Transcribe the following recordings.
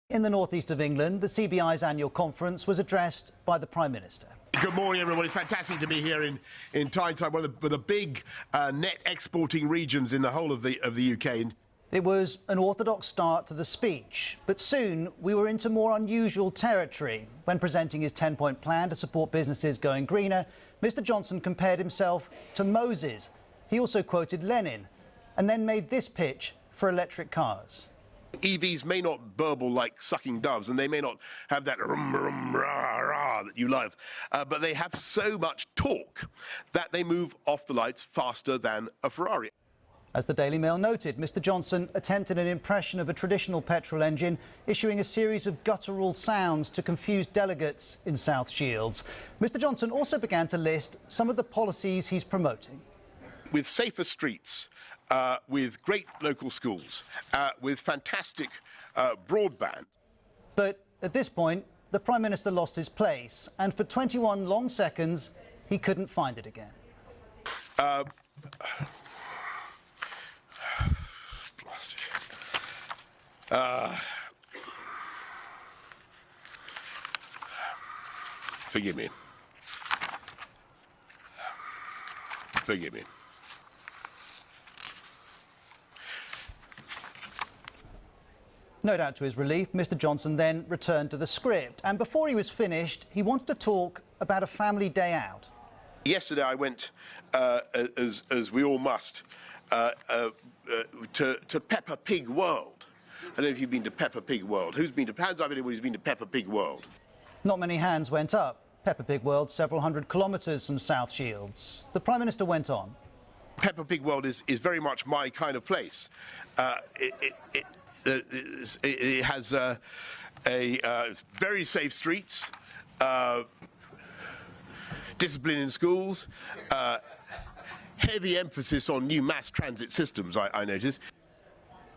In the northeast of England, the CBI's annual conference was addressed by the Prime Minister. Good morning, everyone. It's fantastic to be here in Tyneside, one of the big net exporting regions in the whole of the UK. It was an orthodox start to the speech, but soon we were into more unusual territory. When presenting his 10-point plan to support businesses going greener, Mr Johnson compared himself to Moses. He also quoted Lenin and then made this pitch for electric cars. EVs may not burble like sucking doves, and they may not have that rum, rum, rah, rah that you love, but they have so much torque that they move off the lights faster than a Ferrari. As the Daily Mail noted, Mr Johnson attempted an impression of a traditional petrol engine, issuing a series of guttural sounds to confuse delegates in South Shields. Mr Johnson also began to list some of the policies he's promoting. With safer streets, with great local schools, with fantastic broadband. But at this point, the Prime Minister lost his place, and for 21 long seconds, he couldn't find it again. Forgive me. Forgive me. No doubt to his relief, Mr Johnson then returned to the script, and before he was finished, he wanted to talk about a family day out. Yesterday I went, as we all must, to Peppa Pig World. I don't know if you've been to Peppa Pig World. Hands up anyone who's been to Peppa Pig World? Not many hands went up. Peppa Pig World, several hundred kilometres from South Shields. The Prime Minister went on. Peppa Pig World is very much my kind of place. It has very safe streets, discipline in schools, heavy emphasis on new mass transit systems, I noticed.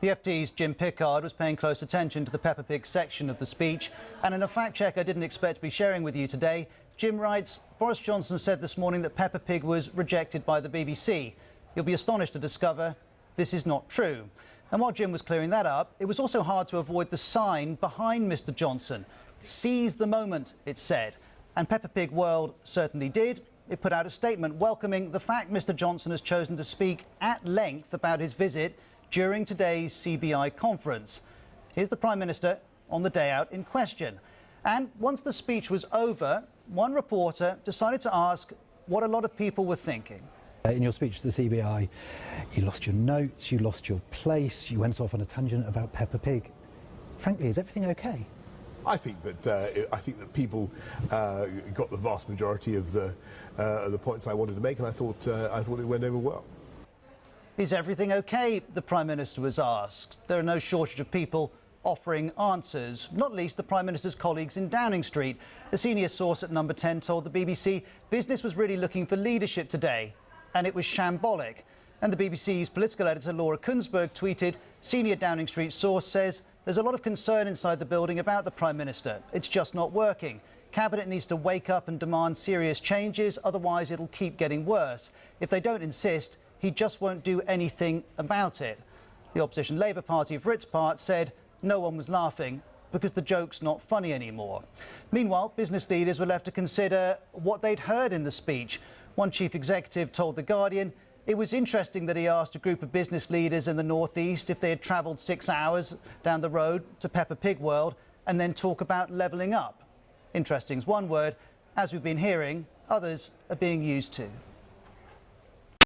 The FT's Jim Pickard was paying close attention to the Peppa Pig section of the speech, and in a fact check I didn't expect to be sharing with you today, Jim writes, Boris Johnson said this morning that Peppa Pig was rejected by the BBC. You'll be astonished to discover this is not true. And while Jim was clearing that up, it was also hard to avoid the sign behind Mr Johnson. Seize the moment, it said. And Peppa Pig World certainly did. It put out a statement welcoming the fact Mr Johnson has chosen to speak at length about his visit during today's CBI conference. Here's the Prime Minister on the day out in question. And once the speech was over, one reporter decided to ask what a lot of people were thinking. In your speech to the CBI, you lost your notes, you lost your place, you went off on a tangent about Peppa Pig. Frankly, is everything okay? I think that people got the vast majority of the points I wanted to make, and I thought it went over well. Is everything okay? The Prime Minister was asked. There are no shortage of people offering answers, not least the Prime Minister's colleagues in Downing Street. A senior source at Number 10 told the BBC business was really looking for leadership today, and it was shambolic. And the BBC's political editor Laura Kunsberg tweeted, senior Downing Street source says there's a lot of concern inside the building about the Prime Minister. It's just not working. Cabinet needs to wake up and demand serious changes, otherwise it'll keep getting worse. If they don't insist, he just won't do anything about it. The opposition Labour Party, for its part, said no one was laughing because the joke's not funny anymore. Meanwhile, business leaders were left to consider what they'd heard in the speech. One chief executive told The Guardian it was interesting that he asked a group of business leaders in the northeast if they had travelled 6 hours down the road to Peppa Pig World and then talk about levelling up. Interesting's one word. As we've been hearing, others are being used too.